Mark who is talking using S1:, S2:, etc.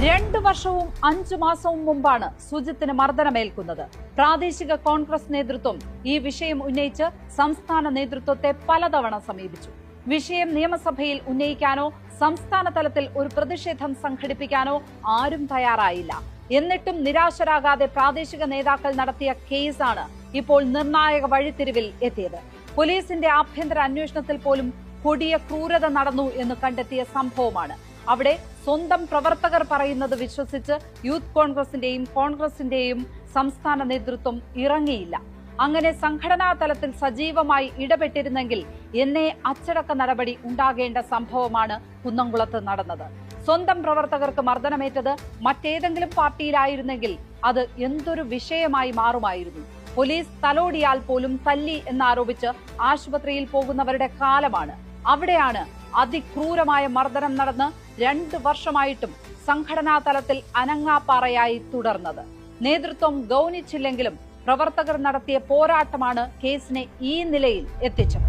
S1: 2 വർഷവും 5 മാസവും മുമ്പാണ് സുജിത്തിന് മർദ്ദനമേൽക്കുന്നത്. പ്രാദേശിക കോൺഗ്രസ് നേതൃത്വം ഈ വിഷയം ഉന്നയിച്ച് സംസ്ഥാന നേതൃത്വത്തെ പലതവണ സമീപിച്ചു. വിഷയം നിയമസഭയിൽ ഉന്നയിക്കാനോ സംസ്ഥാന തലത്തിൽ ഒരു പ്രതിഷേധം സംഘടിപ്പിക്കാനോ ആരും തയ്യാറായില്ല. എന്നിട്ടും നിരാശരാകാതെ പ്രാദേശിക നേതാക്കൾ നടത്തിയ കേസാണ് ഇപ്പോൾ നിർണായക വഴിത്തിരിവിൽ എത്തിയത്. പോലീസിന്റെ ആഭ്യന്തര അന്വേഷണത്തിൽ പോലും കൊടിയ ക്രൂരത നടന്നു എന്ന് കണ്ടെത്തിയ സംഭവമാണ്. അവിടെ സ്വന്തം പ്രവർത്തകർ പറയുന്നത് വിശ്വസിച്ച് യൂത്ത് കോൺഗ്രസിന്റെയും സംസ്ഥാന നേതൃത്വം ഇറങ്ങിയില്ല. അങ്ങനെ സംഘടനാ തലത്തിൽ സജീവമായി ഇടപെട്ടിരുന്നെങ്കിൽ എന്നേ അച്ചടക്ക നടപടി ഉണ്ടാകേണ്ട സംഭവമാണ് കുന്നംകുളത്ത് നടന്നത്. സ്വന്തം പ്രവർത്തകർക്ക് മർദ്ദനമേറ്റത് മറ്റേതെങ്കിലും പാർട്ടിയിലായിരുന്നെങ്കിൽ അത് എന്തൊരു വിഷയമായി മാറുമായിരുന്നു. പോലീസ് തലോടിയാൽ പോലും തല്ലി എന്നാരോപിച്ച് ആശുപത്രിയിൽ പോകുന്നവരുടെ കാലമാണ്. അവിടെയാണ് അതിക്രൂരമായ മർദ്ദനം നടന്ന് 2 വർഷമായിട്ടും സംഘടനാ തലത്തിൽ അനങ്ങാപ്പാറയായി തുടർന്നത്. നേതൃത്വം ഗൗനിച്ചില്ലെങ്കിലും പ്രവർത്തകർ നടത്തിയ പോരാട്ടമാണ് കേസിനെ ഈ നിലയിൽ എത്തിച്ചത്.